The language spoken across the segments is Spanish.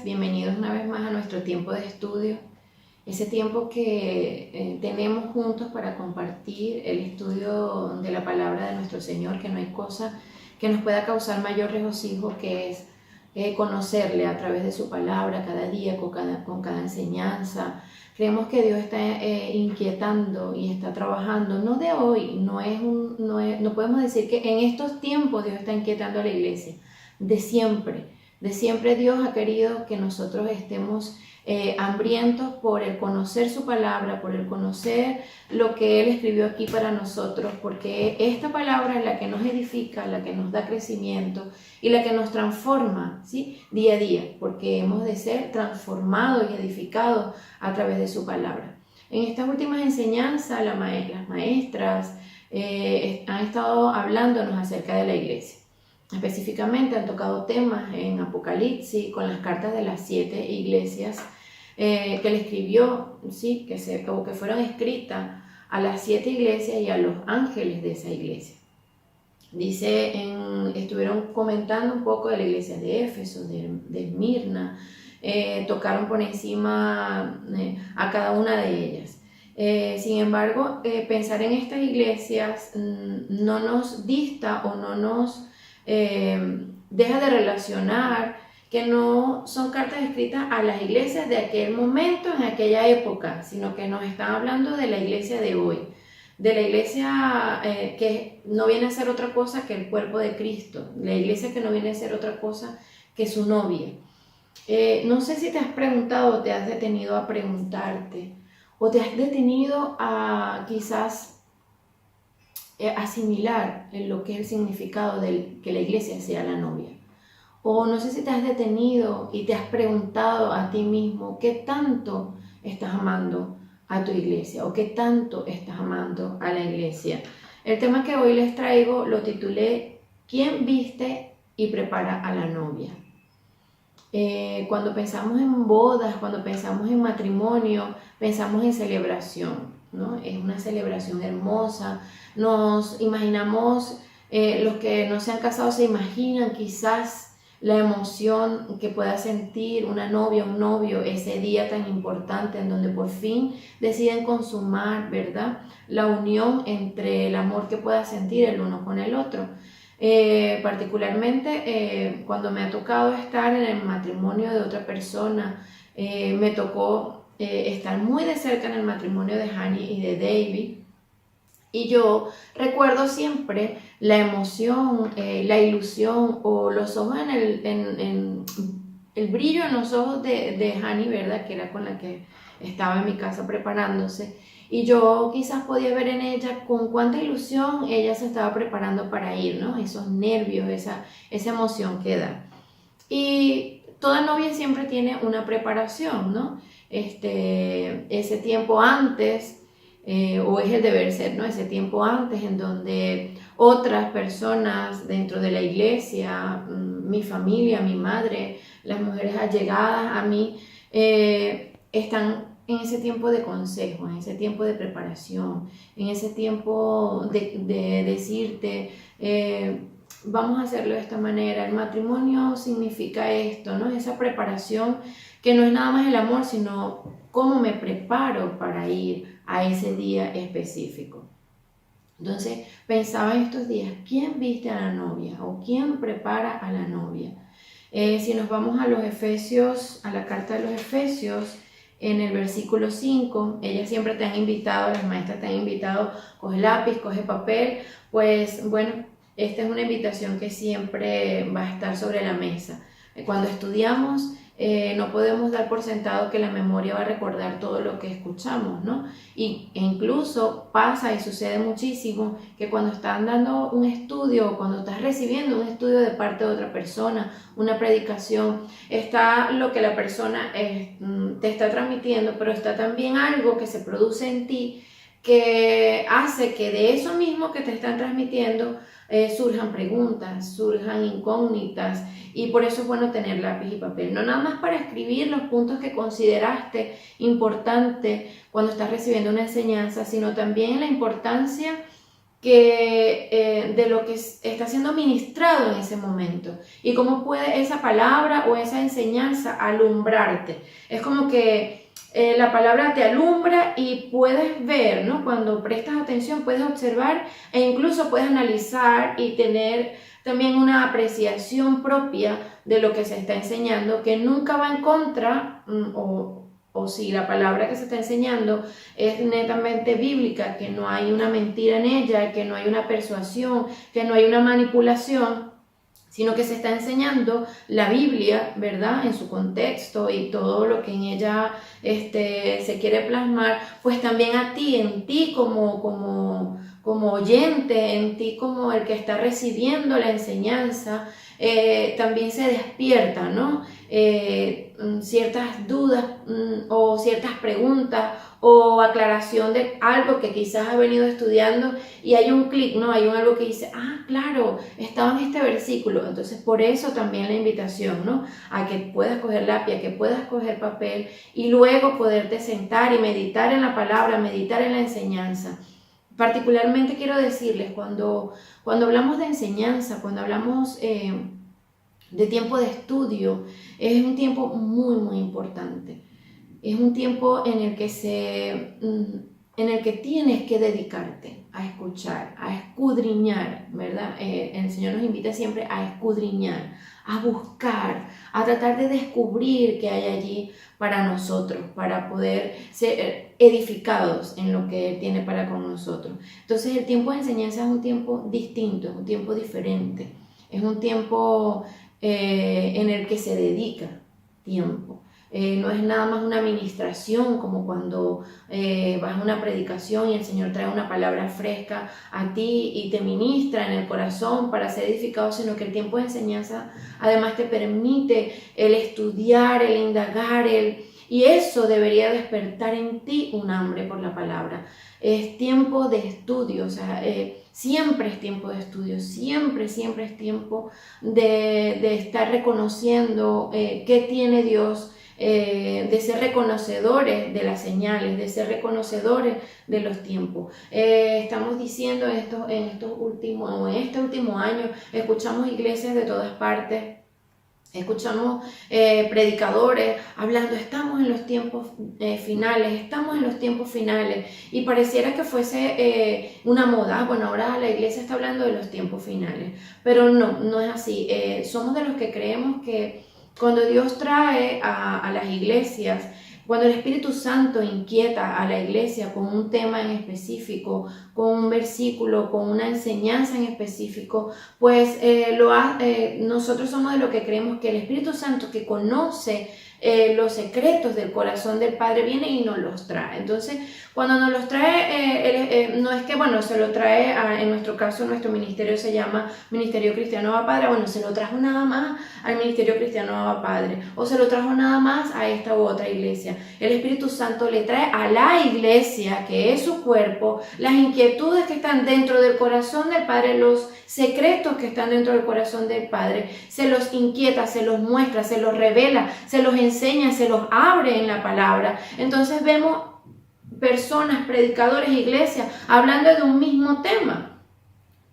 bienvenidos una vez más a nuestro tiempo de estudio, ese tiempo que tenemos juntos para compartir el estudio de la palabra de nuestro Señor, que no hay cosa que nos pueda causar mayor regocijo que es conocerle a través de su palabra cada día, con cada enseñanza. Creemos que Dios está inquietando y está trabajando, no de hoy, no podemos decir que en estos tiempos Dios está inquietando a la iglesia, de siempre. De siempre Dios ha querido que nosotros estemos hambrientos por el conocer su palabra, por el conocer lo que Él escribió aquí para nosotros, porque esta palabra es la que nos edifica, la que nos da crecimiento y la que nos transforma, ¿sí? Día a día, porque hemos de ser transformados y edificados a través de su palabra. En estas últimas enseñanzas, las maestras han estado hablándonos acerca de la iglesia. Específicamente han tocado temas en Apocalipsis con las cartas de las 7 iglesias que le escribió, ¿sí? que fueron escritas a las 7 iglesias y a los ángeles de esa iglesia. Estuvieron comentando un poco de la iglesia de Éfeso, de Esmirna, tocaron por encima a cada una de ellas. Sin embargo, pensar en estas iglesias no nos dista o no nos deja de relacionar que no son cartas escritas a las iglesias de aquel momento, en aquella época, sino que nos están hablando de la iglesia de hoy, de la iglesia que no viene a ser otra cosa que el cuerpo de Cristo, la iglesia que no viene a ser otra cosa que su novia. No sé si te has preguntado o te has detenido a preguntarte, o te has detenido a quizás asimilar en lo que es el significado de que la iglesia sea la novia. O no sé si te has detenido y te has preguntado a ti mismo qué tanto estás amando a tu iglesia o qué tanto estás amando a la iglesia. El tema que hoy les traigo lo titulé ¿Quién viste y prepara a la novia? Cuando pensamos en bodas, cuando pensamos en matrimonio, pensamos en celebración, ¿no? Es una celebración hermosa. Nos imaginamos, los que no se han casado se imaginan quizás la emoción que pueda sentir una novia, un novio, ese día tan importante en donde por fin deciden consumar, ¿verdad?, la unión entre el amor que pueda sentir el uno con el otro. Particularmente cuando me ha tocado estar en el matrimonio de otra persona, me tocó estar muy de cerca en el matrimonio de Hani y de David, y yo recuerdo siempre la emoción, la ilusión o los ojos en el brillo en los ojos de Hani, ¿verdad?, que era con la que estaba en mi casa preparándose. Y yo quizás podía ver en ella con cuánta ilusión ella se estaba preparando para ir, ¿no? Esos nervios, esa emoción que da. Y toda novia siempre tiene una preparación, ¿no? Ese tiempo antes, o es el deber ser, ¿no? Ese tiempo antes en donde otras personas dentro de la iglesia, mi familia, mi madre, las mujeres allegadas a mí, están en ese tiempo de consejo, en ese tiempo de preparación, en ese tiempo de decirte, vamos a hacerlo de esta manera, el matrimonio significa esto, ¿no? Esa preparación que no es nada más el amor, sino cómo me preparo para ir a ese día específico. Entonces pensaba en estos días, ¿quién viste a la novia o quién prepara a la novia? Si nos vamos a los Efesios, a la carta de los Efesios, en el versículo 5, ellas siempre te han invitado, las maestras te han invitado, coge lápiz, coge papel, pues bueno, esta es una invitación que siempre va a estar sobre la mesa. Cuando estudiamos, no podemos dar por sentado que la memoria va a recordar todo lo que escuchamos, ¿no? E incluso pasa y sucede muchísimo que cuando están dando un estudio o cuando estás recibiendo un estudio de parte de otra persona, una predicación, está lo que la persona te está transmitiendo, pero está también algo que se produce en ti que hace que de eso mismo que te están transmitiendo surjan preguntas, surjan incógnitas, y por eso es bueno tener lápiz y papel, no nada más para escribir los puntos que consideraste importantes cuando estás recibiendo una enseñanza, sino también la importancia de lo que está siendo ministrado en ese momento y cómo puede esa palabra o esa enseñanza alumbrarte. Es como que la palabra te alumbra y puedes ver, ¿no? Cuando prestas atención puedes observar e incluso puedes analizar y tener también una apreciación propia de lo que se está enseñando, que nunca va en contra o si la palabra que se está enseñando es netamente bíblica, que no hay una mentira en ella, que no hay una persuasión, que no hay una manipulación, sino que se está enseñando la Biblia, ¿verdad? En su contexto y todo lo que en ella se quiere plasmar, pues también a ti, en ti como oyente, en ti como el que está recibiendo la enseñanza, también se despierta, ¿no? Ciertas dudas o ciertas preguntas o aclaración de algo que quizás has venido estudiando y hay un clic, ¿no? Hay algo que dice, claro, estaba en este versículo. Entonces, por eso también la invitación, ¿no? A que puedas coger lápiz, que puedas coger papel y luego poderte sentar y meditar en la palabra, meditar en la enseñanza. Particularmente quiero decirles, cuando hablamos de enseñanza, cuando hablamos de tiempo de estudio, es un tiempo muy, muy importante. Es un tiempo en el que tienes que dedicarte a escuchar, a escudriñar, ¿verdad? El Señor nos invita siempre a escudriñar, a buscar, a tratar de descubrir qué hay allí para nosotros, para poder ser edificados en lo que Él tiene para con nosotros. Entonces el tiempo de enseñanza es un tiempo distinto, es un tiempo diferente, es un tiempo en el que se dedica tiempo. No es nada más una administración como cuando vas a una predicación y el Señor trae una palabra fresca a ti y te ministra en el corazón para ser edificado, sino que el tiempo de enseñanza además te permite el estudiar, el indagar, y eso debería despertar en ti un hambre por la palabra. Es tiempo de estudio, o sea, siempre es tiempo de estudio, siempre es tiempo de estar reconociendo qué tiene Dios, de ser reconocedores de las señales, de ser reconocedores de los tiempos. Estamos diciendo en este último año, escuchamos iglesias de todas partes, escuchamos predicadores hablando, estamos en los tiempos finales, y pareciera que fuese una moda. Bueno, ahora la iglesia está hablando de los tiempos finales, pero no es así. Somos de los que creemos que cuando Dios trae a las iglesias, cuando el Espíritu Santo inquieta a la iglesia con un tema en específico, con un versículo, con una enseñanza en específico, pues nosotros somos de los que creemos que el Espíritu Santo, que conoce los secretos del corazón del Padre, viene y nos los trae. Entonces, cuando nos los trae, no es que, se lo trae, en nuestro caso, nuestro ministerio se llama Ministerio Cristiano Abba Padre, se lo trajo nada más al Ministerio Cristiano Abba Padre, o se lo trajo nada más a esta u otra iglesia. El Espíritu Santo le trae a la iglesia, que es su cuerpo, las inquietudes que están dentro del corazón del Padre, los secretos que están dentro del corazón del Padre, se los inquieta, se los muestra, se los revela, se los enseña, se los abre en la palabra. Entonces vemos personas, predicadores, iglesias, hablando de un mismo tema,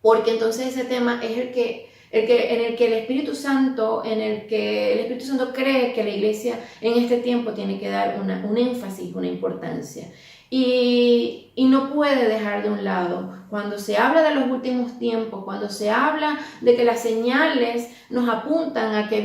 porque entonces ese tema es en el que el Espíritu Santo cree que la iglesia en este tiempo tiene que dar un énfasis, una importancia. Y no puede dejar de un lado, cuando se habla de los últimos tiempos, cuando se habla de que las señales nos apuntan a que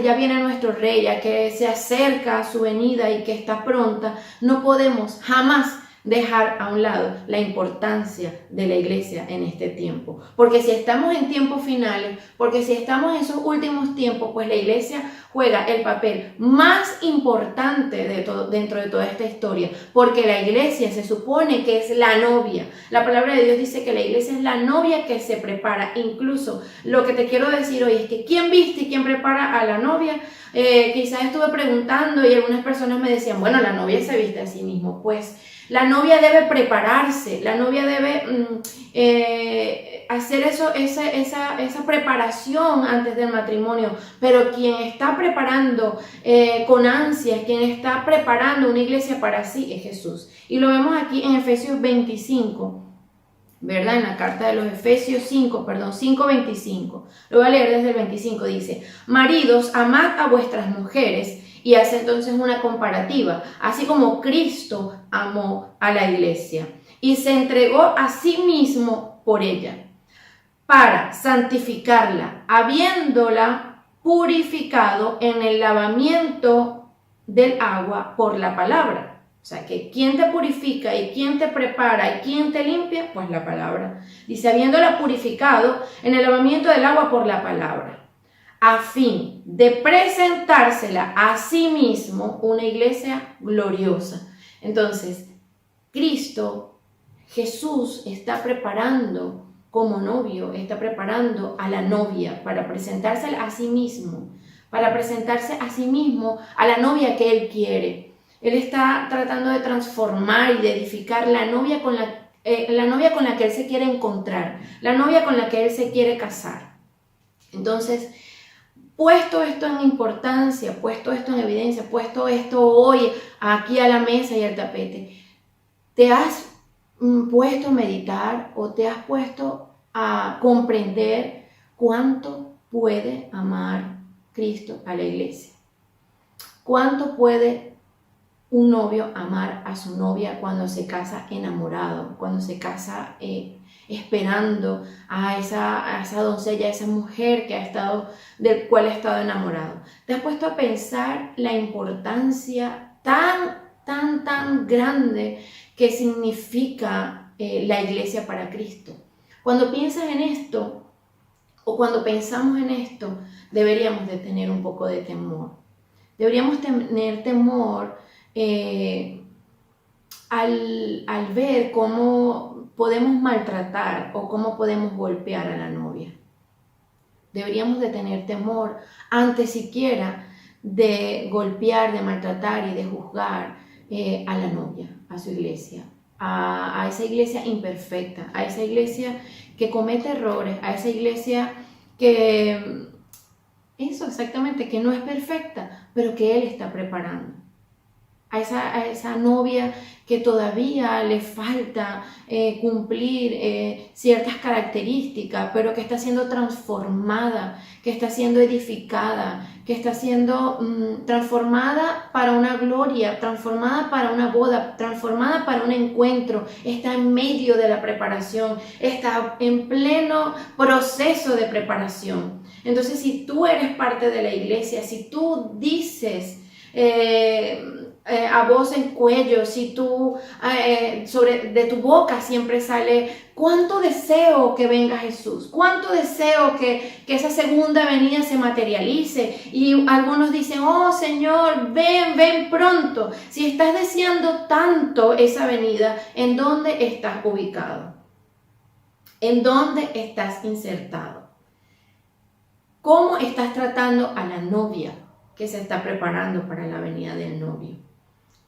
ya viene nuestro Rey, a que se acerca su venida y que está pronta, no podemos jamás dejar a un lado la importancia de la iglesia en este tiempo. Porque si estamos en tiempos finales, porque si estamos en esos últimos tiempos, pues la iglesia juega el papel más importante dentro de toda esta historia. Porque la iglesia se supone que es la novia. La palabra de Dios dice que la iglesia es la novia que se prepara. Incluso lo que te quiero decir hoy es que ¿quién viste y quién prepara a la novia? Quizás estuve preguntando y algunas personas me decían, bueno, la novia se viste a sí mismo. Pues la novia debe prepararse, la novia debe hacer esa preparación antes del matrimonio, pero quien está preparando con ansias, quien está preparando una iglesia para sí es Jesús. Y lo vemos aquí en Efesios 25, ¿verdad? En la carta de los Efesios 5:25. Lo voy a leer desde el 25, dice: maridos, amad a vuestras mujeres, y hace entonces una comparativa, así como Cristo amó a la iglesia y se entregó a sí mismo por ella, para santificarla, habiéndola purificado en el lavamiento del agua por la palabra. O sea, que ¿quién te purifica y quién te prepara y quién te limpia? Pues la palabra. Dice, habiéndola purificado en el lavamiento del agua por la palabra, a fin de presentársela a sí mismo una iglesia gloriosa. Entonces, Cristo, Jesús, está preparando como novio, está preparando a la novia para presentársela a sí mismo, para presentarse a sí mismo a la novia que Él quiere. Él está tratando de transformar y de edificar la novia con la que Él se quiere encontrar, la novia con la que Él se quiere casar. Entonces, puesto esto en importancia, puesto esto en evidencia, puesto esto hoy aquí a la mesa y al tapete, ¿te has puesto a meditar o te has puesto a comprender cuánto puede amar Cristo a la iglesia? ¿Cuánto puede un novio amar a su novia cuando se casa enamorado, cuando se casa esperando a esa doncella, a esa mujer del cual ha estado enamorado? ¿Te has puesto a pensar la importancia tan grande que significa la iglesia para Cristo? Cuando piensas en esto, o cuando pensamos en esto, deberíamos de tener un poco de temor. Deberíamos tener temor al ver cómo podemos maltratar o cómo podemos golpear a la novia. Deberíamos de tener temor antes siquiera de golpear, de maltratar y de juzgar a la novia, a su iglesia, a esa iglesia imperfecta, a esa iglesia que comete errores, a esa iglesia que, eso exactamente, que no es perfecta, pero que Él está preparando. A esa novia que todavía le falta cumplir ciertas características, pero que está siendo transformada, que está siendo edificada, que está siendo transformada para una gloria, transformada para una boda, transformada para un encuentro. Está en medio de la preparación, está en pleno proceso de preparación. Entonces, si tú eres parte de la iglesia, si tú dices a voz en cuello, si tú de tu boca siempre sale cuánto deseo que venga Jesús, cuánto deseo que esa segunda venida se materialice, y algunos dicen, oh Señor, ven pronto. Si estás deseando tanto esa venida, ¿en dónde estás ubicado? ¿En dónde estás insertado? ¿Cómo estás tratando a la novia que se está preparando para la venida del novio?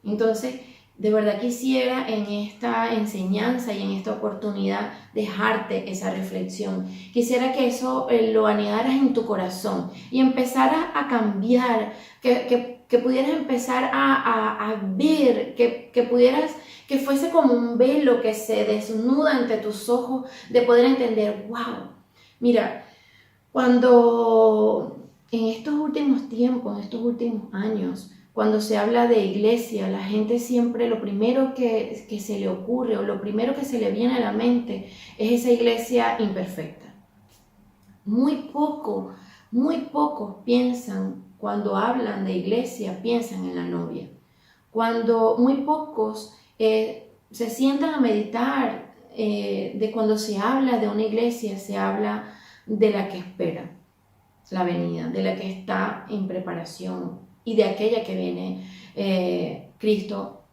Entonces, de verdad quisiera en esta enseñanza y en esta oportunidad dejarte esa reflexión. Quisiera que eso lo anidaras en tu corazón y empezaras a cambiar, que pudieras empezar a ver, que fuese como un velo que se desnuda ante tus ojos, de poder entender, wow, mira, cuando en estos últimos tiempos, en estos últimos años, cuando se habla de iglesia, la gente siempre lo primero que se le ocurre o lo primero que se le viene a la mente es esa iglesia imperfecta. Muy pocos piensan, cuando hablan de iglesia, piensan en la novia. Cuando muy pocos se sientan a meditar de cuando se habla de una iglesia, se habla de la que espera la venida, de la que está en preparación, y de aquella que viene Cristo,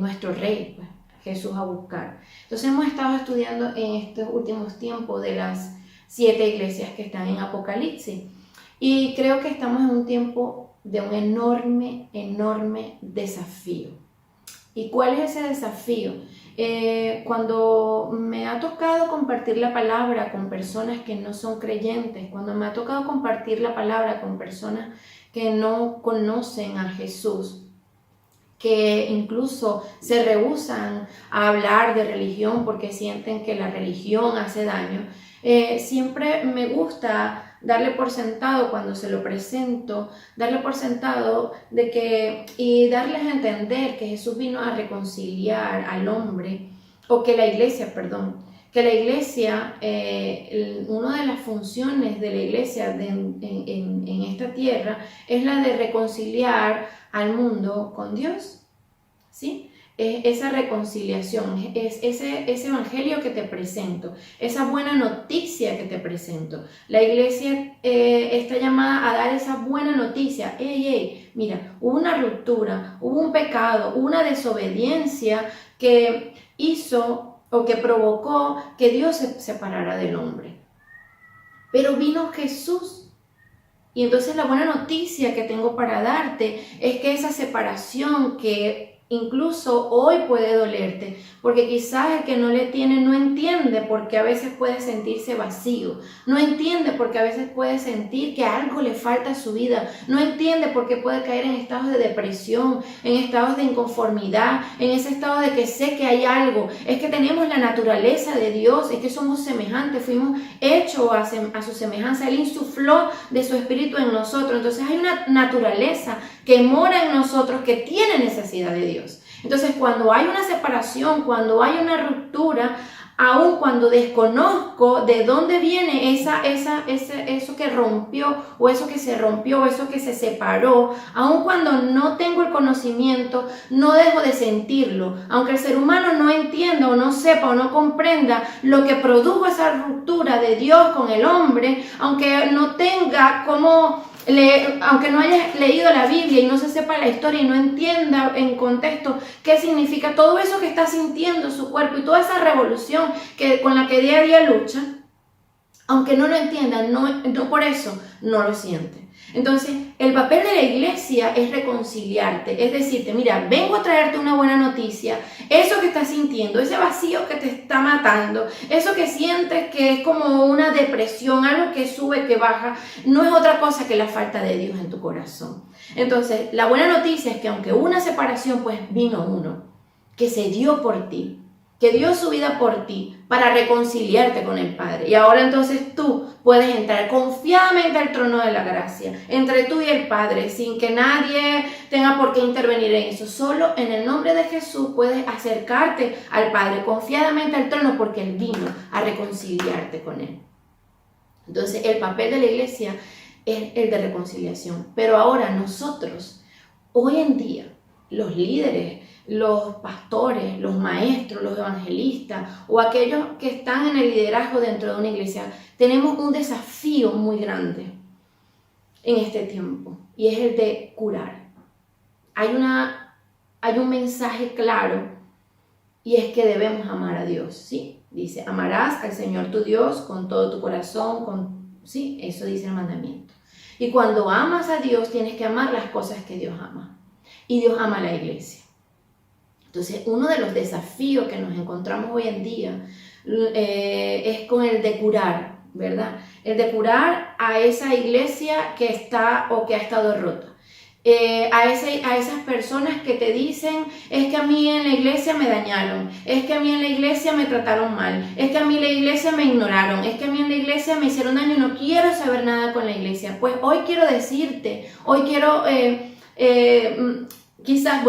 nuestro Rey, pues, Jesús, a buscar. Entonces hemos estado estudiando en estos últimos tiempos de las 7 iglesias que están en Apocalipsis, y creo que estamos en un tiempo de un enorme desafío. ¿Y cuál es ese desafío? Cuando me ha tocado compartir la palabra con personas que no son creyentes, cuando me ha tocado compartir la palabra con personas que no conocen a Jesús, que incluso se rehúsan a hablar de religión porque sienten que la religión hace daño. Siempre me gusta darle por sentado cuando se lo presento, darle por sentado de que, y darles a entender que Jesús vino a reconciliar al hombre, o que la iglesia, perdón, que la iglesia, una de las funciones de la iglesia en esta tierra es la de reconciliar al mundo con Dios, ¿sí? Esa reconciliación, es ese evangelio que te presento, esa buena noticia que te presento. La iglesia está llamada a dar esa buena noticia. Mira, hubo una ruptura, hubo un pecado, hubo una desobediencia que hizo o que provocó que Dios se separara del hombre. Pero vino Jesús. Y entonces la buena noticia que tengo para darte es que esa separación que incluso hoy puede dolerte, porque quizás el que no le tiene no entiende porque a veces puede sentirse vacío, no entiende porque a veces puede sentir que algo le falta a su vida, no entiende porque puede caer en estados de depresión, en estados de inconformidad, en ese estado de que sé que hay algo, es que tenemos la naturaleza de Dios, es que somos semejantes, fuimos hechos a su semejanza, Él insufló de su espíritu en nosotros, entonces hay una naturaleza que mora en nosotros, que tiene necesidad de Dios. Entonces, cuando hay una separación, cuando hay una ruptura, aun cuando desconozco de dónde viene eso que rompió, o eso que se rompió, o eso que se separó, aun cuando no tengo el conocimiento, no dejo de sentirlo. Aunque el ser humano no entienda, o no sepa, o no comprenda lo que produjo esa ruptura de Dios con el hombre, aunque no tenga aunque no haya leído la Biblia y no se sepa la historia y no entienda en contexto qué significa todo eso que está sintiendo su cuerpo y toda esa revolución con la que día a día lucha, aunque no lo entienda, no por eso no lo siente. Entonces, el papel de la iglesia es reconciliarte, es decirte, mira, vengo a traerte una buena noticia, eso que estás sintiendo, ese vacío que te está matando, eso que sientes que es como una depresión, algo que sube, que baja, no es otra cosa que la falta de Dios en tu corazón. Entonces, la buena noticia es que aunque hubo una separación, pues vino uno que se dio por ti, que dio su vida por ti para reconciliarte con el Padre. Y ahora entonces tú puedes entrar confiadamente al trono de la gracia, entre tú y el Padre, sin que nadie tenga por qué intervenir en eso. Solo en el nombre de Jesús puedes acercarte al Padre confiadamente al trono, porque Él vino a reconciliarte con Él. Entonces el papel de la iglesia es el de reconciliación. Pero ahora nosotros, hoy en día, los líderes, los pastores, los maestros, los evangelistas o aquellos que están en el liderazgo dentro de una iglesia, tenemos un desafío muy grande en este tiempo, y es el de curar. Hay un mensaje claro, y es que debemos amar a Dios, ¿sí? Dice, amarás al Señor tu Dios con todo tu corazón, sí, eso dice el mandamiento. Y cuando amas a Dios, tienes que amar las cosas que Dios ama. Y Dios ama a la iglesia. Entonces, uno de los desafíos que nos encontramos hoy en día es con el de curar, ¿verdad? El de curar a esa iglesia que está o que ha estado rota. A esas personas que te dicen, es que a mí en la iglesia me dañaron, es que a mí en la iglesia me trataron mal, es que a mí en la iglesia me ignoraron, es que a mí en la iglesia me hicieron daño y no quiero saber nada con la iglesia. Pues hoy quiero decirte, quizás,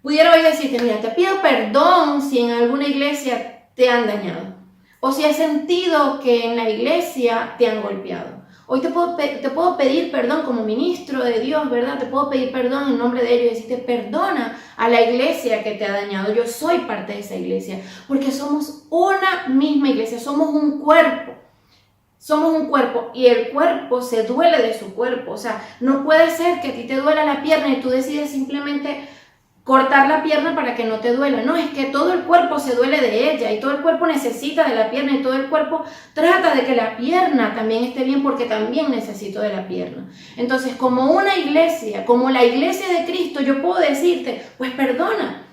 pudiera hoy decirte, mira, te pido perdón si en alguna iglesia te han dañado, o si has sentido que en la iglesia te han golpeado. Hoy te puedo pedir perdón como ministro de Dios, ¿verdad? Te puedo pedir perdón en nombre de ellos y decirte, perdona a la iglesia que te ha dañado. Yo soy parte de esa iglesia, porque somos una misma iglesia, somos un cuerpo. Somos un cuerpo, y el cuerpo se duele de su cuerpo. O sea, no puede ser que a ti te duela la pierna y tú decides simplemente cortar la pierna para que no te duela. No, es que todo el cuerpo se duele de ella, y todo el cuerpo necesita de la pierna, y todo el cuerpo trata de que la pierna también esté bien, porque también necesito de la pierna. Entonces, como una iglesia, como la iglesia de Cristo, yo puedo decirte, pues perdona,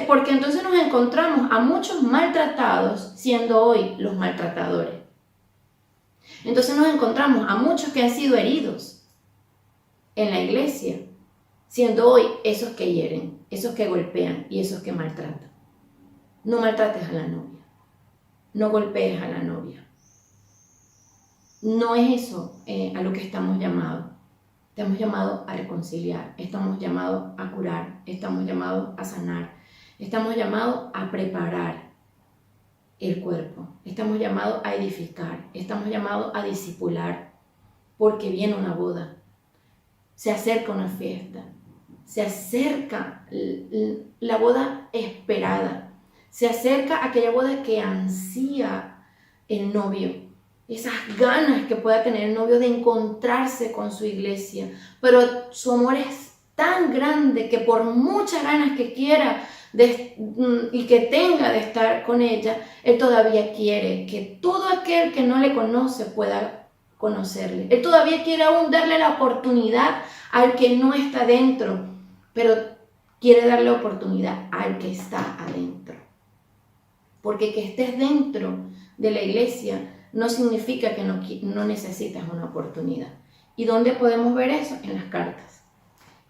porque entonces nos encontramos a muchos maltratados siendo hoy los maltratadores. Entonces nos encontramos a muchos que han sido heridos en la iglesia, siendo hoy esos que hieren, esos que golpean y esos que maltratan. No maltrates a la novia, no golpees a la novia. No es eso a lo que estamos llamados. Estamos llamados a reconciliar, estamos llamados a curar, estamos llamados a sanar, estamos llamados a preparar el cuerpo, estamos llamados a edificar, estamos llamados a discipular, porque viene una boda, se acerca una fiesta, se acerca la boda esperada, se acerca aquella boda que ansía el novio. Esas ganas que pueda tener el novio de encontrarse con su iglesia, pero su amor es tan grande que por muchas ganas que quiera y que tenga de estar con ella, él todavía quiere que todo aquel que no le conoce pueda conocerle. Él todavía quiere aún darle la oportunidad al que no está dentro, pero quiere darle oportunidad al que está adentro. Porque que estés dentro de la iglesia no significa que no necesitas una oportunidad. ¿Y dónde podemos ver eso? En las cartas.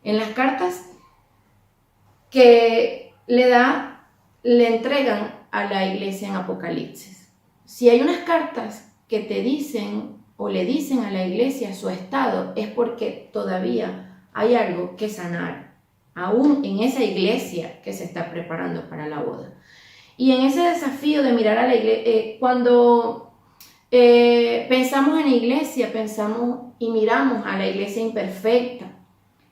En las cartas que le entregan a la iglesia en Apocalipsis. Si hay unas cartas que te dicen o le dicen a la iglesia su estado, es porque todavía hay algo que sanar, aún en esa iglesia que se está preparando para la boda. Y en ese desafío de mirar a la iglesia, cuando pensamos en iglesia, pensamos y miramos a la iglesia imperfecta.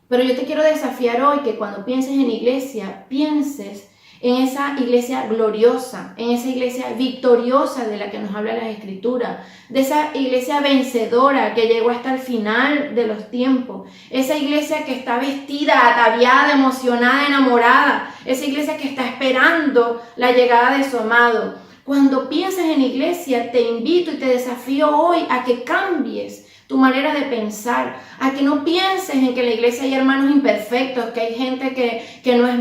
Pero yo te quiero desafiar hoy que cuando pienses en iglesia, pienses en esa iglesia gloriosa, en esa iglesia victoriosa de la que nos habla la Escritura, de esa iglesia vencedora que llegó hasta el final de los tiempos, esa iglesia que está vestida, ataviada, emocionada, enamorada, esa iglesia que está esperando la llegada de su amado. Cuando pienses en iglesia, te invito y te desafío hoy a que cambies tu manera de pensar, a que no pienses en que en la iglesia hay hermanos imperfectos, que hay gente que no es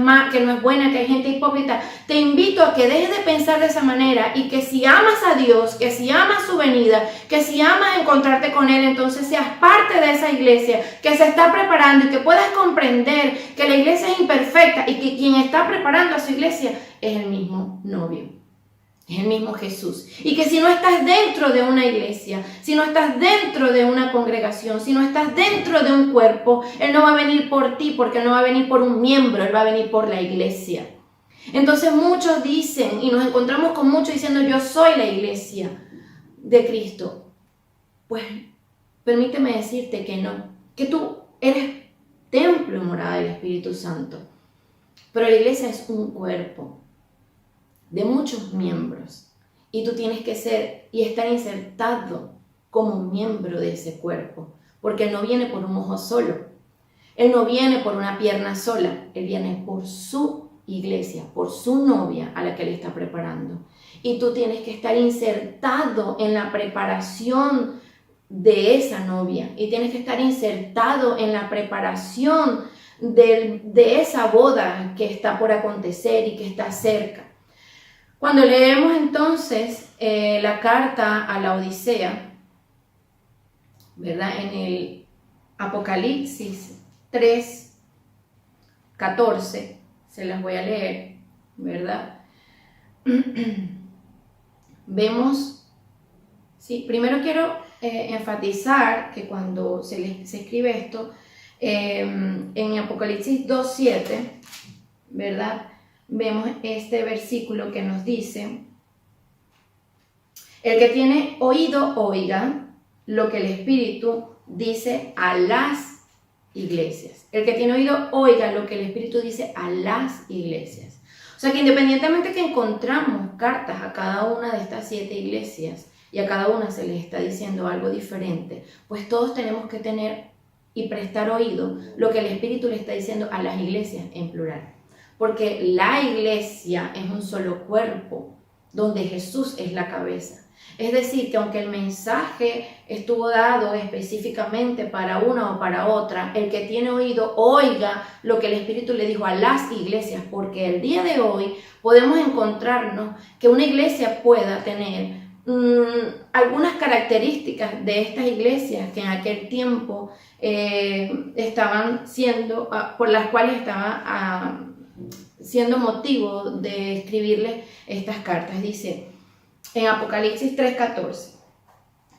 buena, que hay gente hipócrita. Te invito a que dejes de pensar de esa manera y que si amas a Dios, que si amas su venida, que si amas encontrarte con Él, entonces seas parte de esa iglesia que se está preparando y que puedas comprender que la iglesia es imperfecta y que quien está preparando a su iglesia es el mismo novio. Es el mismo Jesús. Y que si no estás dentro de una iglesia, si no estás dentro de una congregación, si no estás dentro de un cuerpo, Él no va a venir por ti, porque no va a venir por un miembro, Él va a venir por la iglesia. Entonces muchos dicen, y nos encontramos con muchos diciendo, yo soy la iglesia de Cristo. Pues permíteme decirte que no, que tú eres templo y morada del Espíritu Santo. Pero la iglesia es un cuerpo de muchos miembros y tú tienes que ser y estar insertado como miembro de ese cuerpo, porque Él no viene por un ojo solo, Él no viene por una pierna sola, Él viene por su iglesia, por su novia a la que Él está preparando, y tú tienes que estar insertado en la preparación de esa novia y tienes que estar insertado en la preparación de esa boda que está por acontecer y que está cerca. Cuando leemos entonces la carta a la Odisea, ¿verdad? En el Apocalipsis 3:14, se las voy a leer, ¿verdad? Vemos, sí, primero quiero enfatizar que cuando se escribe esto, en Apocalipsis 2:7, ¿verdad? Vemos este versículo que nos dice, el que tiene oído, oiga lo que el Espíritu dice a las iglesias. El que tiene oído, oiga lo que el Espíritu dice a las iglesias. O sea que independientemente que encontramos cartas a cada una de estas 7 iglesias y a cada una se les está diciendo algo diferente, pues todos tenemos que tener y prestar oído lo que el Espíritu le está diciendo a las iglesias en plural. Porque la iglesia es un solo cuerpo, donde Jesús es la cabeza. Es decir, que aunque el mensaje estuvo dado específicamente para una o para otra, el que tiene oído, oiga lo que el Espíritu le dijo a las iglesias, porque el día de hoy podemos encontrarnos que una iglesia pueda tener algunas características de estas iglesias que en aquel tiempo estaban siendo, por las cuales estaba siendo motivo de escribirle estas cartas. Dice en Apocalipsis 3:14,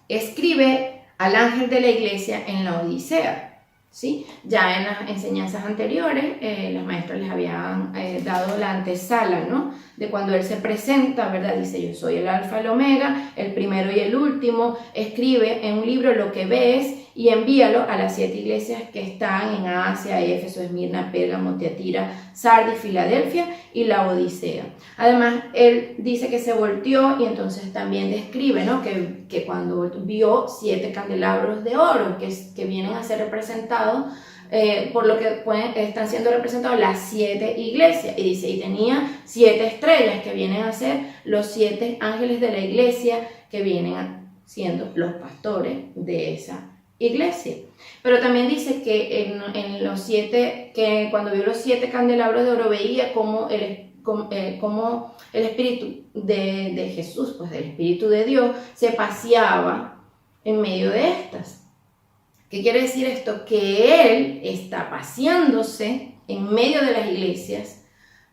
escribe al ángel de la iglesia en la Odisea. ¿Sí? Ya en las enseñanzas anteriores, las maestras les habían dado la antesala, ¿no? De cuando Él se presenta, ¿verdad? Dice, yo soy el alfa y el omega, el primero y el último. Escribe en un libro lo que ves y envíalo a las 7 iglesias que están en Asia, Éfeso, Esmirna, Pérgamo, Tiatira, Sardis, Filadelfia y la Odisea. Además, Él dice que se volteó y entonces también describe, ¿no? Que cuando vio 7 candelabros de oro que vienen a ser representados, por lo que están siendo representados las 7 iglesias, y dice, y tenía 7 estrellas que vienen a ser los 7 ángeles de la iglesia que vienen siendo los pastores de esa iglesia. Pero también dice que en los 7, que cuando vio los 7 candelabros de oro veía como el espíritu de Jesús, pues del espíritu de Dios, se paseaba en medio de estas. ¿Qué quiere decir esto? Que Él está paseándose en medio de las iglesias,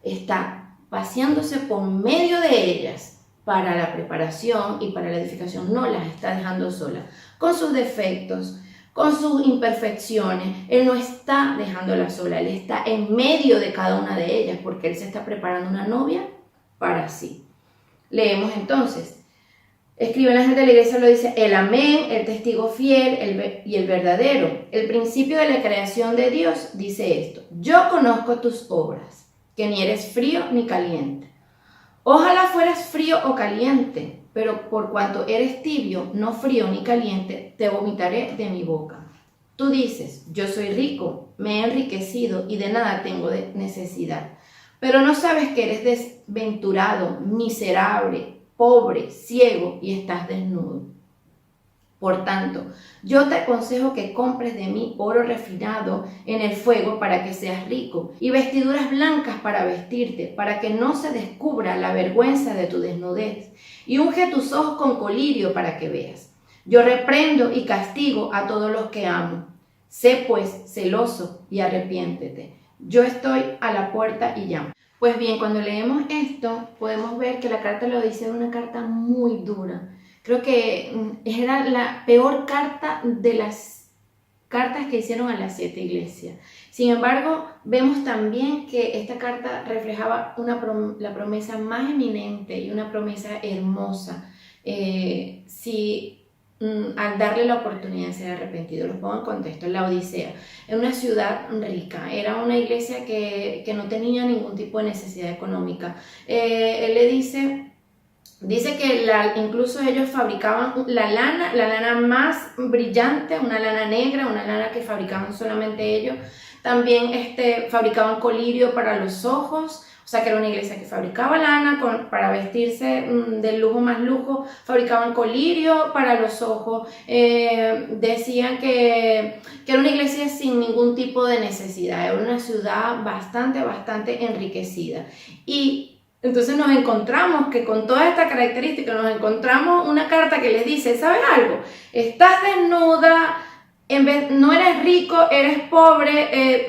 está paseándose por medio de ellas para la preparación y para la edificación. No las está dejando solas, con sus defectos, con sus imperfecciones. Él no está dejándolas sola, Él está en medio de cada una de ellas, porque Él se está preparando una novia para sí. Leemos entonces. Escribe el ángel de la iglesia, lo dice, el amén, el testigo fiel y el verdadero. El principio de la creación de Dios dice esto: yo conozco tus obras, que ni eres frío ni caliente. Ojalá fueras frío o caliente, pero por cuanto eres tibio, no frío ni caliente, te vomitaré de mi boca. Tú dices, yo soy rico, me he enriquecido y de nada tengo necesidad. Pero no sabes que eres desventurado, miserable, pobre, ciego y estás desnudo. Por tanto, yo te aconsejo que compres de mí oro refinado en el fuego para que seas rico, y vestiduras blancas para vestirte, para que no se descubra la vergüenza de tu desnudez, y unge tus ojos con colirio para que veas. Yo reprendo y castigo a todos los que amo. Sé pues celoso y arrepiéntete. Yo estoy a la puerta y llamo. Pues bien, cuando leemos esto, podemos ver que la carta de la Odisea es una carta muy dura. Creo que era la peor carta de las cartas que hicieron a las 7 iglesias. Sin embargo, vemos también que esta carta reflejaba la promesa más eminente y una promesa hermosa. Al darle la oportunidad de ser arrepentido. Los pongo en contexto. La Odisea era una ciudad rica, era una iglesia que no tenía ningún tipo de necesidad económica. Él le dice que incluso ellos fabricaban la lana más brillante, una lana negra, una lana que fabricaban solamente ellos. También fabricaban colirio para los ojos. O sea, que era una iglesia que fabricaba lana para vestirse del lujo más lujo, fabricaban colirio para los ojos, decían que era una iglesia sin ningún tipo de necesidad, era una ciudad bastante enriquecida. Y entonces nos encontramos que con toda esta característica nos encontramos una carta que les dice, ¿sabes algo? Estás desnuda, no eres rico, eres pobre,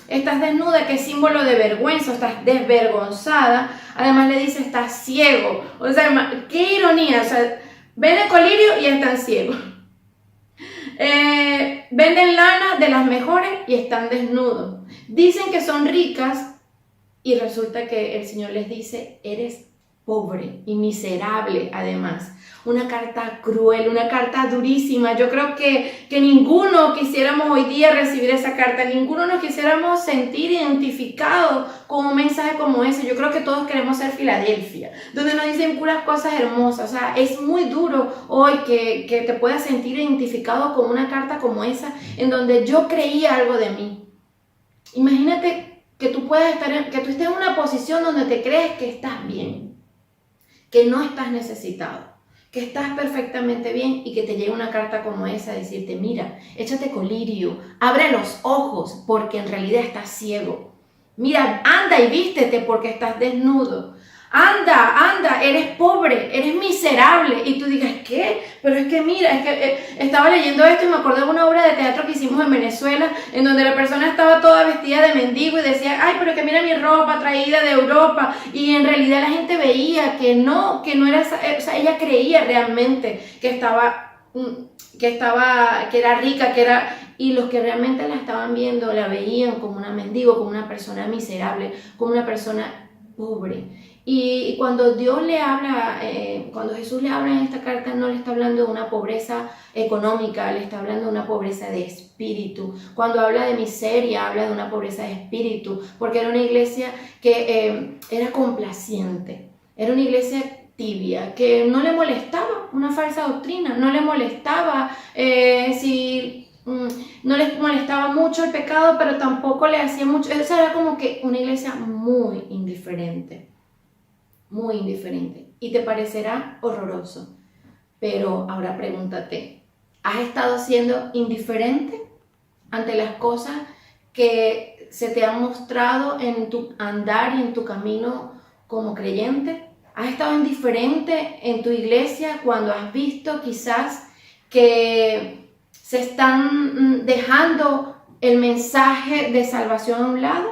estás desnuda, que es símbolo de vergüenza, estás desvergonzada. Además le dice, estás ciego. O sea, qué ironía, o sea, venden colirio y están ciegos. Venden lana de las mejores y están desnudos. Dicen que son ricas y resulta que el Señor les dice, eres pobre y miserable además. Una carta cruel, una carta durísima. Yo creo que ninguno quisiéramos hoy día recibir esa carta, ninguno nos quisiéramos sentir identificados con un mensaje como ese. Yo creo que todos queremos ser Filadelfia, donde nos dicen puras cosas hermosas. O sea, es muy duro hoy que te puedas sentir identificado con una carta como esa, en donde yo creía algo de mí. Imagínate que tú estés en una posición donde te crees que estás bien, que no estás necesitado, que estás perfectamente bien y que te llegue una carta como esa a decirte, mira, échate colirio, abre los ojos porque en realidad estás ciego. Mira, anda y vístete porque estás desnudo. anda, eres pobre, eres miserable. Y tú digas, ¿qué? Pero es que mira, es que estaba leyendo esto y me acordé de una obra de teatro que hicimos en Venezuela, en donde la persona estaba toda vestida de mendigo y decía, ay, pero que mira mi ropa traída de Europa. Y en realidad la gente veía que no era, o sea, ella creía realmente que era rica, y los que realmente la estaban viendo la veían como una mendigo, como una persona miserable, como una persona pobre. Y cuando Dios le habla, cuando Jesús le habla en esta carta, no le está hablando de una pobreza económica, le está hablando de una pobreza de espíritu. Cuando habla de miseria, habla de una pobreza de espíritu, porque era una iglesia que era complaciente, era una iglesia tibia, que no le molestaba una falsa doctrina, no le molestaba no les molestaba mucho el pecado, pero tampoco le hacía mucho. Esa era como que una iglesia muy indiferente, y te parecerá horroroso. Pero ahora pregúntate, ¿has estado siendo indiferente ante las cosas que se te han mostrado en tu andar y en tu camino como creyente? ¿Has estado indiferente en tu iglesia cuando has visto quizás que se están dejando el mensaje de salvación a un lado?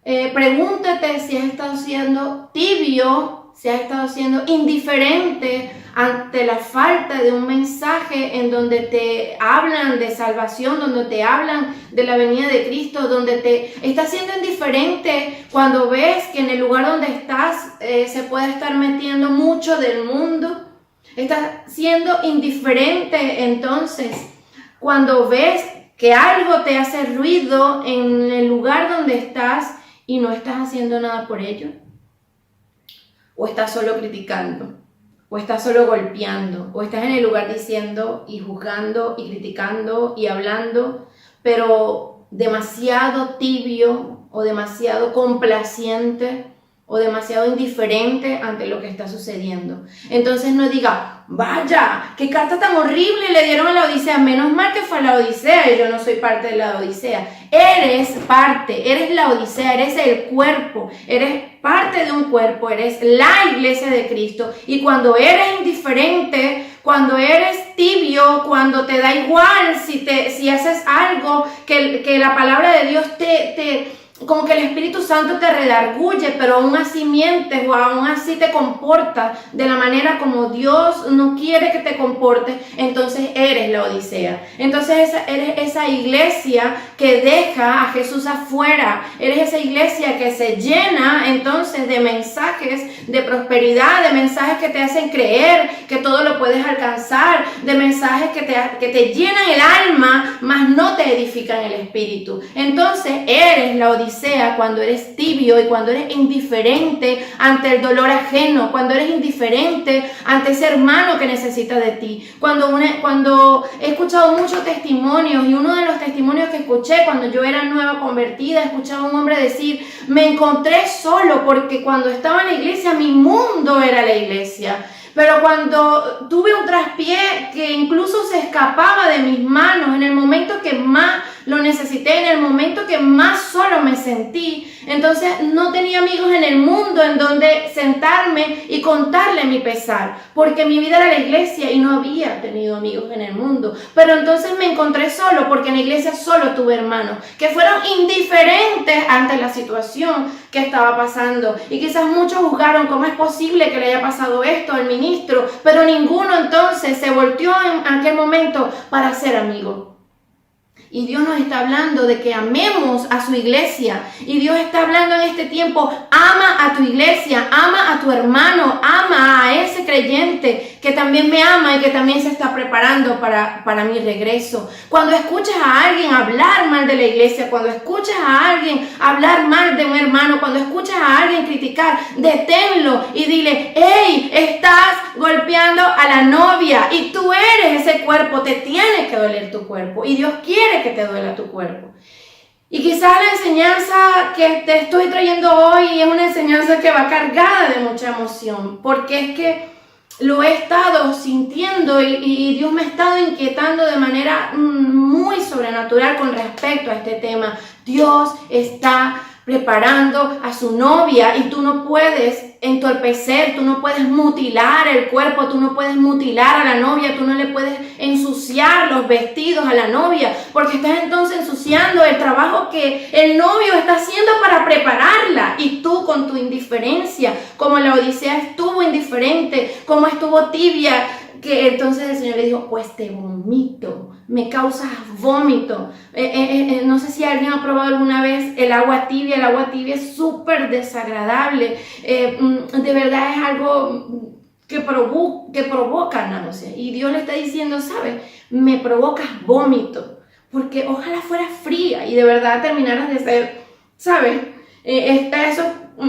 Pregúntate si has estado siendo tibio, si has estado siendo indiferente ante la falta de un mensaje en donde te hablan de salvación, donde te hablan de la venida de Cristo, donde te estás siendo indiferente cuando ves que en el lugar donde estás se puede estar metiendo mucho del mundo. Estás siendo indiferente entonces cuando ves que algo te hace ruido en el lugar donde estás y no estás haciendo nada por ello. O estás solo criticando, o estás solo golpeando, o estás en el lugar diciendo y juzgando y criticando y hablando, pero demasiado tibio o demasiado complaciente o demasiado indiferente ante lo que está sucediendo. Entonces no diga, vaya, qué carta tan horrible le dieron a la Odisea, menos mal que fue a la Odisea y yo no soy parte de la Odisea. Eres parte, eres la Odisea, eres el cuerpo, eres parte de un cuerpo, eres la iglesia de Cristo, y cuando eres indiferente, cuando eres tibio, cuando te da igual si haces algo que la palabra de Dios como que el Espíritu Santo te redarguye, pero aún así mientes o aún así te comportas de la manera como Dios no quiere que te comportes, entonces eres la Odisea. Entonces eres esa iglesia que deja a Jesús afuera, eres esa iglesia que se llena entonces de mensajes de prosperidad, de mensajes que te hacen creer que todo lo puedes alcanzar, de mensajes que te llenan el alma, mas no te edifican el espíritu. Entonces eres la Odisea cuando eres tibio y cuando eres indiferente ante el dolor ajeno, cuando eres indiferente ante ese hermano que necesita de ti. Cuando he escuchado muchos testimonios, y uno de los testimonios que escuché cuando yo era nueva convertida, escuchaba a un hombre decir, me encontré solo porque cuando estaba en la iglesia mi mundo era la iglesia. Pero cuando tuve un traspié que incluso se escapaba de mis manos en el momento que más lo necesité, en el momento que más solo me sentí, entonces no tenía amigos en el mundo en donde sentarme y contarle mi pesar, porque mi vida era la iglesia y no había tenido amigos en el mundo. Pero entonces me encontré solo, porque en la iglesia solo tuve hermanos que fueron indiferentes ante la situación que estaba pasando, y quizás muchos juzgaron cómo es posible que le haya pasado esto al ministro, pero ninguno entonces se volteó en aquel momento para ser amigo. Y Dios nos está hablando de que amemos a su iglesia. Y Dios está hablando en este tiempo, ama a tu iglesia, ama a tu hermano, ama a ese creyente que también me ama y que también se está preparando para mi regreso. Cuando escuchas a alguien hablar mal de la iglesia, cuando escuchas a alguien hablar mal de un hermano, cuando escuchas a alguien criticar, deténlo y dile, hey, estás golpeando a la novia y tú eres ese cuerpo, te tiene que doler tu cuerpo y Dios quiere que te duela tu cuerpo. Y quizás la enseñanza que te estoy trayendo hoy es una enseñanza que va cargada de mucha emoción, porque es que lo he estado sintiendo y Dios me ha estado inquietando de manera muy sobrenatural con respecto a este tema. Dios está preparando a su novia, y tú no puedes entorpecer, tú no puedes mutilar el cuerpo, tú no puedes mutilar a la novia, tú no le puedes ensuciar los vestidos a la novia, porque estás entonces ensuciando el trabajo que el novio está haciendo para prepararla, y tú con tu indiferencia, como la Odisea estuvo indiferente, como estuvo tibia, que entonces el Señor le dijo, pues te vomito, me causas vómito. No sé si alguien ha probado alguna vez el agua tibia. El agua tibia es súper desagradable. De verdad es algo que provoca náusea. Y Dios le está diciendo, ¿sabes? Me provocas vómito, porque ojalá fuera fría y de verdad terminaras de ser, ¿sabes? Eso,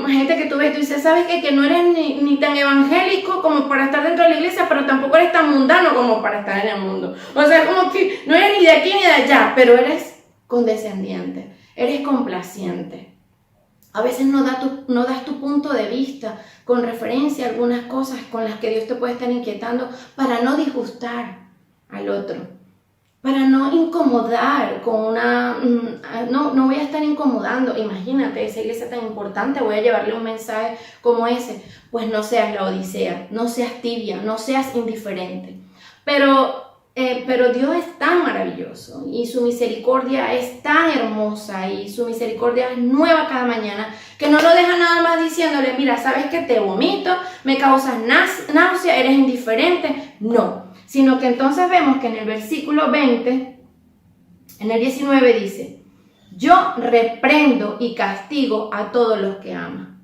gente que tú ves, tú dices, ¿sabes qué? Que no eres ni tan evangélico como para estar dentro de la iglesia, pero tampoco eres tan mundano como para estar en el mundo. O sea, como que no eres ni de aquí ni de allá, pero eres condescendiente, eres complaciente. A veces no das tu punto de vista con referencia a algunas cosas con las que Dios te puede estar inquietando para no disgustar al otro, para no incomodar con una... No voy a estar incomodando. Imagínate, esa iglesia tan importante, voy a llevarle un mensaje como ese. Pues no seas la Odisea, no seas tibia, no seas indiferente. Pero Dios es tan maravilloso y su misericordia es tan hermosa y su misericordia es nueva cada mañana, que no lo deja nada más diciéndole, mira, ¿sabes que te vomito? ¿Me causas náusea? ¿Eres indiferente? No. Sino que entonces vemos que en el versículo 20, en el 19 dice, yo reprendo y castigo a todos los que aman.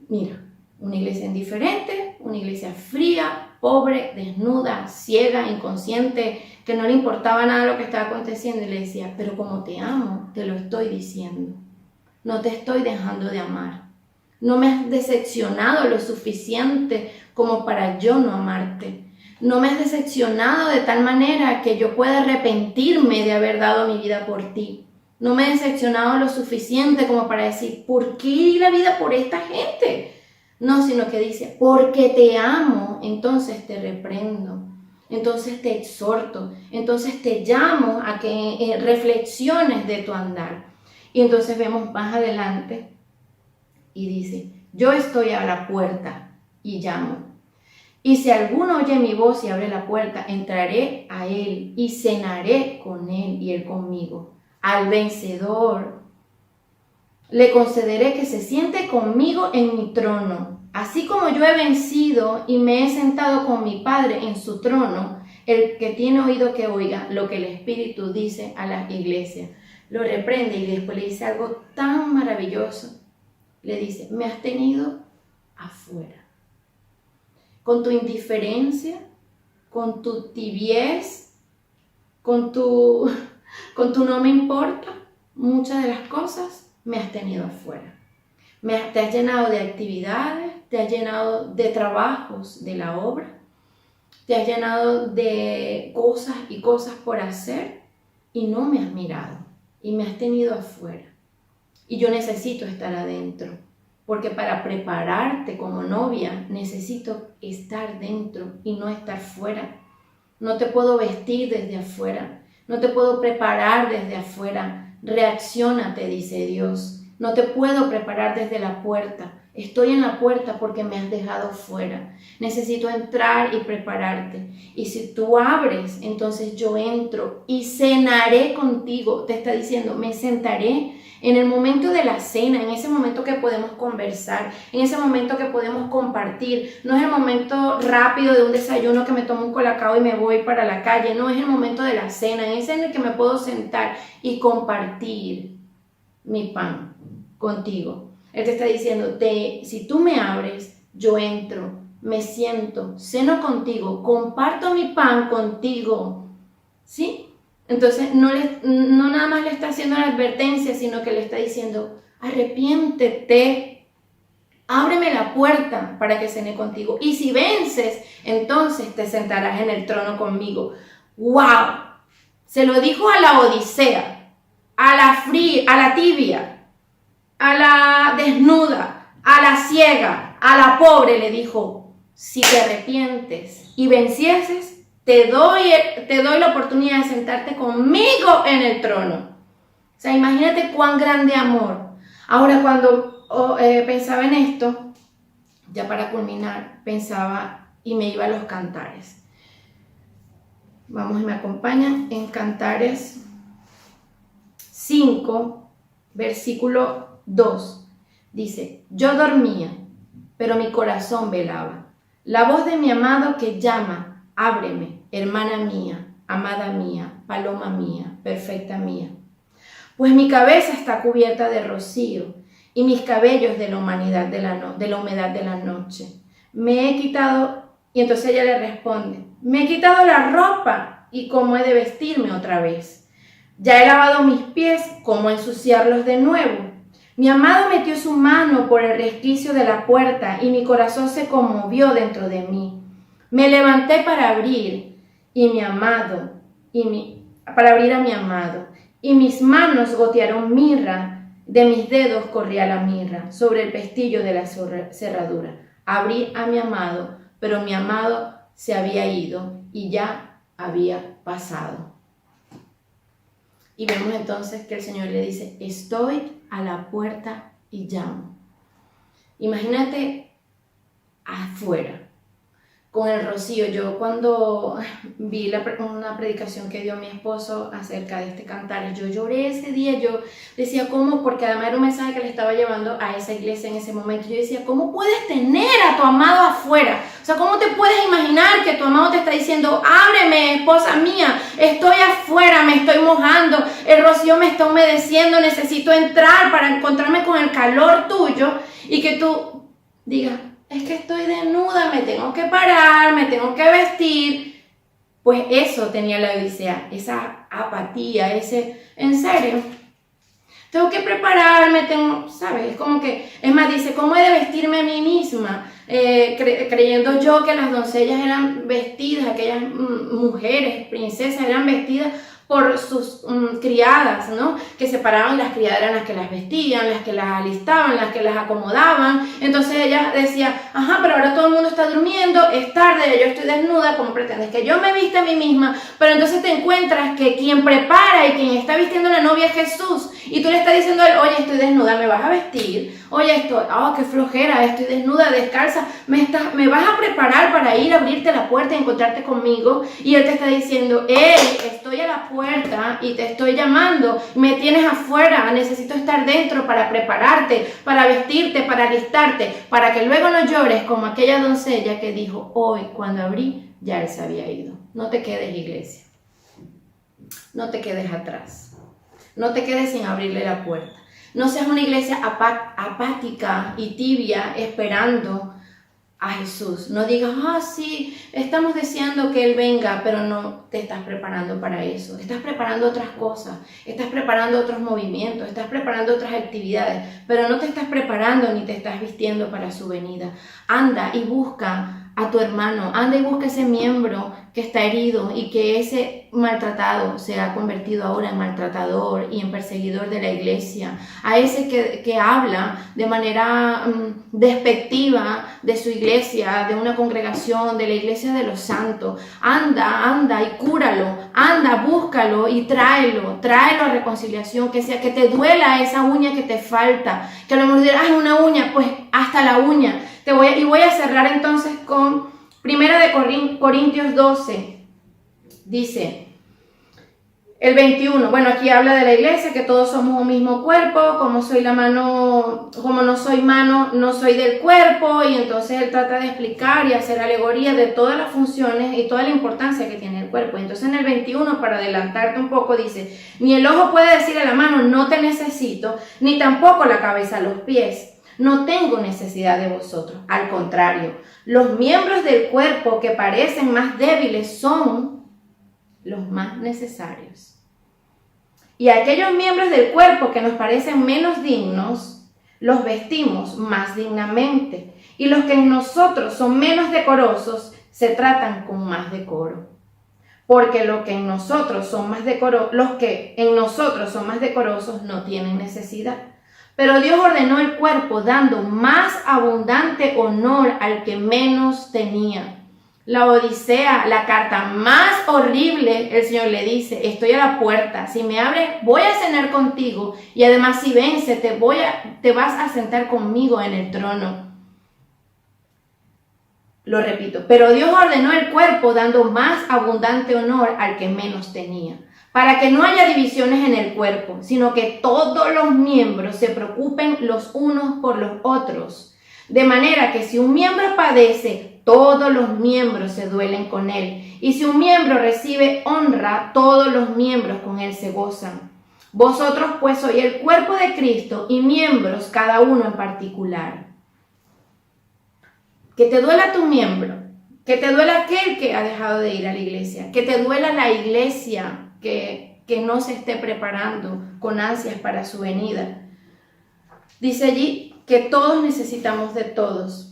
Mira, una iglesia indiferente, una iglesia fría, pobre, desnuda, ciega, inconsciente, que no le importaba nada lo que estaba aconteciendo, y le decía, pero como te amo, te lo estoy diciendo, no te estoy dejando de amar. No me has decepcionado lo suficiente como para yo no amarte. No me has decepcionado de tal manera que yo pueda arrepentirme de haber dado mi vida por ti. No me he decepcionado lo suficiente como para decir, ¿por qué di la vida por esta gente? No, sino que dice, porque te amo, entonces te reprendo, entonces te exhorto, entonces te llamo a que reflexiones de tu andar. Y entonces vemos más adelante y dice, yo estoy a la puerta y llamo. Y si alguno oye mi voz y abre la puerta, entraré a él y cenaré con él y él conmigo. Al vencedor le concederé que se siente conmigo en mi trono. Así como yo he vencido y me he sentado con mi Padre en su trono, el que tiene oído que oiga lo que el Espíritu dice a la iglesia. Lo reprende y después le dice algo tan maravilloso. Le dice, me has tenido afuera. Con tu indiferencia, con tu tibiez, con tu no me importa, muchas de las cosas me has tenido afuera. Te has llenado de actividades, te has llenado de trabajos de la obra, te has llenado de cosas y cosas por hacer y no me has mirado y me has tenido afuera. Y yo necesito estar adentro. Porque para prepararte como novia necesito estar dentro y no estar fuera. No te puedo vestir desde afuera. No te puedo preparar desde afuera. Reacciona, te dice Dios. No te puedo preparar desde la puerta. Estoy en la puerta porque me has dejado fuera. Necesito entrar y prepararte. Y si tú abres, entonces yo entro y cenaré contigo. Te está diciendo, me sentaré. En el momento de la cena, en ese momento que podemos conversar, en ese momento que podemos compartir, no es el momento rápido de un desayuno que me tomo un colacao y me voy para la calle, no es el momento de la cena, es en el que me puedo sentar y compartir mi pan contigo. Él te está diciendo, si tú me abres, yo entro, me siento, ceno contigo, comparto mi pan contigo, ¿sí? Entonces no nada más le está haciendo la advertencia, sino que le está diciendo, arrepiéntete, ábreme la puerta para que cene contigo. Y si vences, entonces te sentarás en el trono conmigo. ¡Wow! Se lo dijo a la Odisea, a la tibia, a la desnuda, a la ciega, a la pobre, le dijo, si te arrepientes y vencieses, te doy la oportunidad de sentarte conmigo en el trono. sea, imagínate cuán grande amor. Ahora, cuando pensaba en esto, ya para culminar, pensaba y me iba a los Cantares. Vamos y me acompañan en Cantares 5, versículo 2. Dice: yo dormía, pero mi corazón velaba. La voz de mi amado que llama: ábreme, hermana mía, amada mía, paloma mía, perfecta mía. Pues mi cabeza está cubierta de rocío y mis cabellos de la humedad de la noche. Me he quitado, y entonces ella le responde: me he quitado la ropa y cómo he de vestirme otra vez. Ya he lavado mis pies, ¿cómo ensuciarlos de nuevo? Mi amado metió su mano por el resquicio de la puerta y mi corazón se conmovió dentro de mí. Me levanté para abrir para abrir a mi amado, y mis manos gotearon mirra, de mis dedos corría la mirra sobre el pestillo de la cerradura. Abrí a mi amado, pero mi amado se había ido y ya había pasado. Y vemos entonces que el Señor le dice: estoy a la puerta y llamo. Imagínate afuera, con el rocío. Yo cuando vi una predicación que dio mi esposo acerca de este cantar, yo lloré ese día. Yo decía, ¿cómo? Porque además era un mensaje que le estaba llevando a esa iglesia en ese momento. Yo decía, ¿cómo puedes tener a tu amado afuera? O sea, ¿cómo te puedes imaginar que tu amado te está diciendo: ábreme, esposa mía, estoy afuera, me estoy mojando, el rocío me está humedeciendo, necesito entrar para encontrarme con el calor tuyo? Y que tú digas: es que estoy desnuda, me tengo que parar, me tengo que vestir. Pues eso tenía la Odisea, esa apatía, en serio, tengo que prepararme, ¿sabes? Es como que, es más, dice, ¿cómo he de vestirme a mí misma? Creyendo yo que las doncellas eran vestidas, aquellas mujeres, princesas, eran vestidas por sus criadas, ¿no? Que se paraban, y las criadas eran las que las vestían, las que las alistaban, las que las acomodaban. Entonces ella decía: ajá, pero ahora todo el mundo está durmiendo, es tarde, yo estoy desnuda, ¿cómo pretendes que yo me vista a mí misma? Pero entonces te encuentras que quien prepara y quien está vistiendo a la novia es Jesús, y tú le estás diciendo a él: oye, estoy desnuda, ¿me vas a vestir? Oye, qué flojera, estoy desnuda, descalza, me vas a preparar para ir a abrirte la puerta y encontrarte conmigo. Y él te está diciendo: estoy a la puerta y te estoy llamando, me tienes afuera, necesito estar dentro para prepararte, para vestirte, para alistarte, para que luego no llores como aquella doncella que dijo: hoy, cuando abrí, ya él se había ido. No te quedes, iglesia, no te quedes atrás, no te quedes sin abrirle la puerta. No seas una iglesia apática y tibia esperando a Jesús. No digas: sí, estamos deseando que Él venga, pero no te estás preparando para eso. Estás preparando otras cosas, estás preparando otros movimientos, estás preparando otras actividades, pero no te estás preparando ni te estás vistiendo para su venida. Anda y busca a tu hermano, anda y busca ese miembro que está herido y que ese maltratado se ha convertido ahora en maltratador y en perseguidor de la iglesia, a ese que habla de manera despectiva de su iglesia, de una congregación, de la iglesia de los santos. Anda y cúralo, anda, búscalo y tráelo a reconciliación, que te duela esa uña que te falta, que a lo mejor dirás: una uña, pues hasta la uña. Voy a cerrar entonces con 1 Corintios 12, dice el 21, bueno, aquí habla de la iglesia, que todos somos un mismo cuerpo, como no soy mano, no soy del cuerpo, y entonces él trata de explicar y hacer alegoría de todas las funciones y toda la importancia que tiene el cuerpo. Entonces en el 21, para adelantarte un poco, dice: ni el ojo puede decir a la mano: no te necesito, ni tampoco la cabeza a los pies: no tengo necesidad de vosotros. Al contrario, los miembros del cuerpo que parecen más débiles son los más necesarios. Y aquellos miembros del cuerpo que nos parecen menos dignos, los vestimos más dignamente. Y los que en nosotros son menos decorosos, se tratan con más decoro. Porque los que en nosotros son más decorosos no tienen necesidad. Pero Dios ordenó el cuerpo dando más abundante honor al que menos tenía, La Odisea, la carta más horrible, el Señor le dice, estoy a la puerta, si me abres voy a cenar contigo y además si vences te vas a sentar conmigo en el trono. Lo repito, pero Dios ordenó el cuerpo dando más abundante honor al que menos tenía, para que no haya divisiones en el cuerpo, sino que todos los miembros se preocupen los unos por los otros. De manera que si un miembro padece, todos los miembros se duelen con él. Y si un miembro recibe honra, todos los miembros con él se gozan. Vosotros pues sois el cuerpo de Cristo y miembros cada uno en particular. Que te duela tu miembro, que te duela aquel que ha dejado de ir a la iglesia, que te duela la iglesia que no se esté preparando con ansias para su venida. Dice allí que todos necesitamos de todos.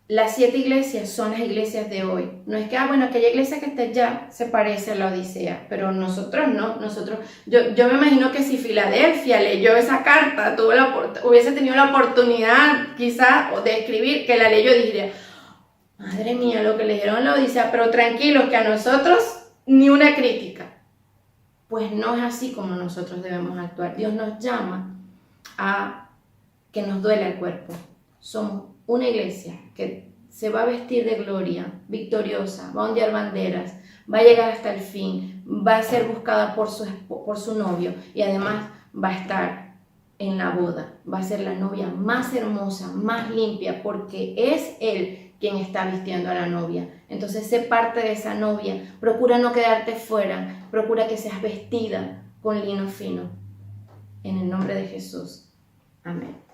Las 7 iglesias son las iglesias de hoy. No es que, aquella iglesia que está allá se parece a la Odisea, pero nosotros no. Yo me imagino que si Filadelfia leyó esa carta, hubiese tenido la oportunidad quizá de escribir, que la leyó y diría, madre mía, lo que leyeron en la Odisea, pero tranquilos que a nosotros ni una crítica. Pues no es así como nosotros debemos actuar. Dios nos llama a que nos duela el cuerpo. Somos una iglesia que se va a vestir de gloria, victoriosa, va a ondear banderas, va a llegar hasta el fin, va a ser buscada por su novio y además va a estar en la boda, va a ser la novia más hermosa, más limpia, porque es Él quien está vistiendo a la novia. Entonces sé parte de esa novia, procura no quedarte fuera, procura que seas vestida con lino fino. En el nombre de Jesús. Amén.